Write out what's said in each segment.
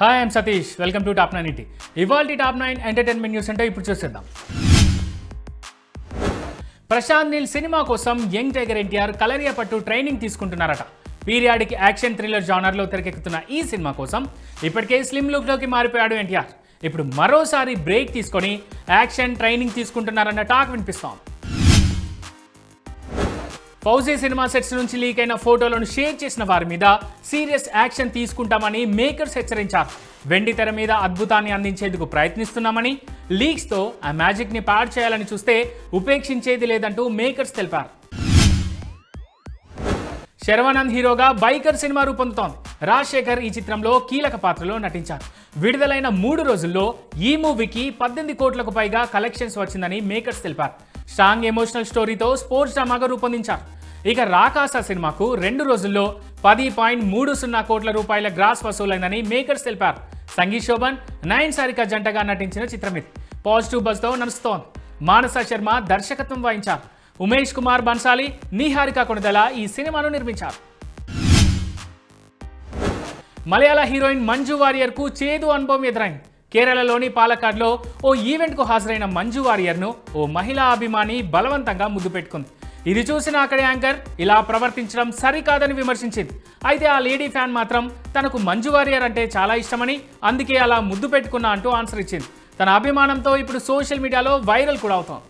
Hi I'm Satish, welcome to top 9 ఇవాల్టి top 9 entertainment news అంటే ఇప్పుడు చూసేద్దాం. ప్రశాంత్ నీల్ సినిమా కోసం యంగ్ టైగర్ ఎన్టీఆర్ కలరియా పట్టు ట్రైనింగ్ తీసుకుంటున్నారట. పీరియాడిక్ యాక్షన్ థ్రిల్లర్ జానర్లో తెరకెక్కుతున్న ఈ సినిమా కోసం ఇప్పటికే స్లిమ్ లుక్లోకి మారిపోయాడు ఎన్టీఆర్. ఇప్పుడు మరోసారి బ్రేక్ తీసుకొని యాక్షన్ ట్రైనింగ్ తీసుకుంటున్నారన్న టాక్ వినిపిస్తాం. ఫౌజీ సినిమా సెట్స్ నుంచి లీక్ అయిన ఫోటోలను షేర్ చేసిన వారి మీద సీరియస్ యాక్షన్ తీసుకుంటామని మేకర్స్ హెచ్చరించారు. వెండి తెర మీద అద్భుతాన్ని అందించేందుకు ప్రయత్నిస్తున్నామని, లీక్స్తో ఆ మ్యాజిక్ని పాడు చేయాలని చూస్తే ఉపేక్షించేది లేదంటూ మేకర్స్ తెలిపారు. శర్వానంద్ హీరోగా బైకర్ సినిమా రూపొందుతోంది. రాజశేఖర్ ఈ చిత్రంలో కీలక పాత్రలో నటించారు. విడుదలైన 3 రోజుల్లో ఈ మూవీకి 18 కోట్లకు పైగా కలెక్షన్స్ వచ్చిందని మేకర్స్ తెలిపారు. స్ట్రాంగ్ ఎమోషనల్ స్టోరీతో స్పోర్ట్స్ డ్రామాగా రూపొందించారు. ఇక రాకాస సినిమాకు 2 రోజుల్లో 10.30 కోట్ల రూపాయల గ్రాస్ వసూలైందని మేకర్స్ తెలిపారు. సంగీత్ శోభన్, నయన్ సారిక జంటగా నటించిన చిత్రం ఇది. పాజిటివ్ బజ్తో నడుస్తోంది. మానస శర్మ దర్శకత్వం వహించారు. ఉమేష్ కుమార్ బన్సాలి, నిహారిక కొణిదెల ఈ సినిమాను నిర్మించారు. మలయాళ హీరోయిన్ మంజు వారియర్కు చేదు అనుభవం ఎదురైంది. కేరళలోని పాలక్కాడ్లో ఓ ఈవెంట్కు హాజరైన మంజు వారియర్ను ఓ మహిళా అభిమాని బలవంతంగా ముద్దు పెట్టుకుంది. ఇది చూసిన అక్కడి యాంకర్ ఇలా ప్రవర్తించడం సరికాదని విమర్శించింది. అయితే ఆ లేడీ ఫ్యాన్ మాత్రం తనకు మంజు వారియర్ అంటే చాలా ఇష్టమని, అందుకే అలా ముద్దు పెట్టుకున్నా అంటూ ఆన్సర్ ఇచ్చింది. తన అభిమానంతో ఇప్పుడు సోషల్ మీడియాలో వైరల్ కూడా అవుతోంది.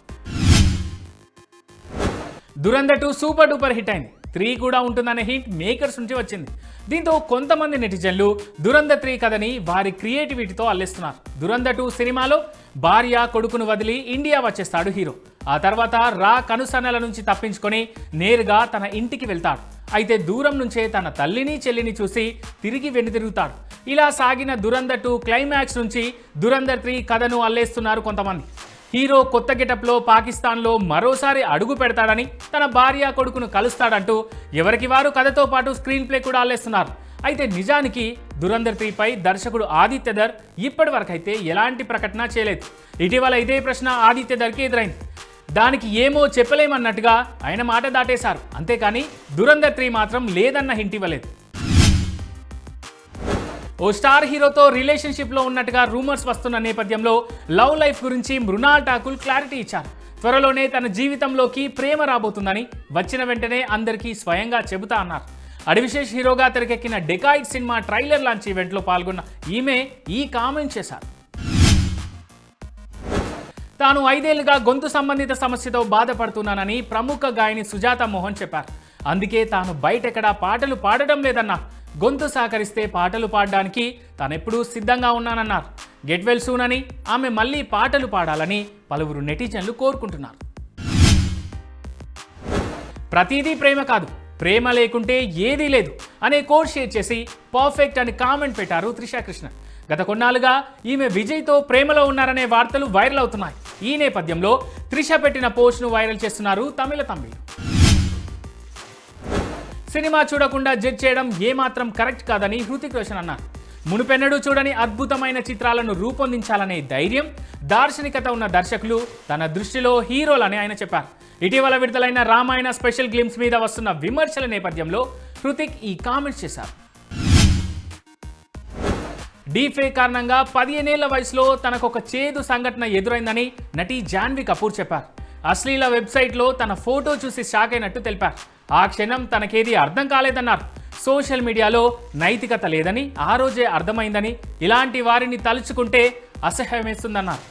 దురంధర్ 2 సూపర్ డూపర్ హిట్ అయింది. 3 కూడా ఉంటుందనే హిట్ మేకర్స్ నుంచి వచ్చింది. దీంతో కొంతమంది నెటిజన్లు దురంధర్ 3 కథని వారి క్రియేటివిటీతో అల్లేస్తున్నారు. దురంధర్ 2 సినిమాలో భార్య కొడుకును వదిలి ఇండియా వచ్చేస్తాడు హీరో. ఆ తర్వాత కనుసన్నల నుంచి తప్పించుకొని నేరుగా తన ఇంటికి వెళ్తాడు. అయితే దూరం నుంచే తన తల్లిని చెల్లిని చూసి తిరిగి వెనుదిరుగుతాడు. ఇలా సాగిన దురంధర్ 2 క్లైమాక్స్ నుంచి దురంధర్ 3 కథను అల్లేస్తున్నారు కొంతమంది. హీరో కొత్త గెటప్లో పాకిస్తాన్లో మరోసారి అడుగు పెడతాడని, తన భార్య కొడుకును కలుస్తాడంటూ ఎవరికి వారు కథతో పాటు స్క్రీన్ ప్లే కూడా అల్లేస్తున్నారు. అయితే నిజానికి దురంధర్ 3 పై దర్శకుడు ఆదిత్యధర్ ఇప్పటి వరకైతే ఎలాంటి ప్రకటన చేయలేదు. ఇటీవల ఇదే ప్రశ్న ఆదిత్యధర్కి ఎదురైంది. దానికి ఏమో చెప్పలేమన్నట్టుగా ఆయన మాట దాటేశారు. అంతేకాని దురంధర్ 3 మాత్రం లేదన్న హింట్ ఇవ్వలేదు. ఓ స్టార్ హీరోతో రిలేషన్షిప్లో ఉన్నట్టుగా రూమర్స్ వస్తున్న నేపథ్యంలో లవ్ లైఫ్ గురించి మృణాల్ ఠాకూర్ క్లారిటీ ఇచ్చారు. త్వరలోనే తన జీవితంలోకి ప్రేమ రాబోతుందని, వచ్చిన వెంటనే అందరికీ స్వయంగా చెబుతా అన్నారు. అడివిశేష్ హీరోగా తెరకెక్కిన డెకాయిడ్ సినిమా ట్రైలర్ లాంచ్ ఈవెంట్లో పాల్గొన్న ఈమె ఈ కామెంట్ చేశారు. తాను 5 ఏళ్లుగా గొంతు సంబంధిత సమస్యతో బాధపడుతున్నానని ప్రముఖ గాయని సుజాత మోహన్ చెప్పారు. అందుకే తాను బయటెక్కడా పాటలు పాడడం లేదన్నారు. గొంతు సహకరిస్తే పాటలు పాడడానికి తానెప్పుడూ సిద్ధంగా ఉన్నానన్నారు. గెట్ వెల్ సూన్ అని, ఆమె మళ్ళీ పాటలు పాడాలని పలువురు నెటిజన్లు కోరుకుంటున్నారు. ప్రతిదీ ప్రేమ కాదు, ప్రేమ లేకుంటే ఏదీ లేదు అనే కోట్ షేర్ చేసి పర్ఫెక్ట్ అని కామెంట్ పెట్టారు త్రిషా కృష్ణ. గత కొన్నాళ్ళుగా ఈమె విజయ్తో ప్రేమలో ఉన్నారనే వార్తలు వైరల్ అవుతున్నాయి. ఈ నేపథ్యంలో త్రిష పెట్టిన పోస్ట్ను వైరల్ చేస్తున్నారు తమిళ తమిళ్. సినిమా చూడకుండా జడ్జ్ చేయడం ఏమాత్రం కరెక్ట్ కాదని హృతిక్ రోషన్ అన్నారు. మునుపెన్నడూ చూడని అద్భుతమైన చిత్రాలను రూపొందించాలనే ధైర్యం, దార్శనికత ఉన్న దర్శకులు తన దృష్టిలో హీరోలని ఆయన చెప్పారు. ఇటీవల విడుదలైన రామాయణ స్పెషల్ గ్లిమ్స్ మీద వస్తున్న విమర్శల నేపథ్యంలో హృతిక్ ఈ కామెంట్స్ చేశారు. డీఫేక్ కారణంగా 15 ఏళ్ల వయసులో తనకొక చేదు సంఘటన ఎదురైందని నటి జాన్వీ కపూర్ చెప్పారు. అశ్లీల వెబ్సైట్లో తన ఫోటో చూసి షాక్ అయినట్టు తెలిపారు. ఆ క్షణం తనకేది అర్థం కాలేదన్నారు. సోషల్ మీడియాలో నైతికత లేదని ఆ రోజే అర్థమైందని, ఇలాంటి వారిని తలుచుకుంటే అసహ్యం వేస్తుందన్నారు.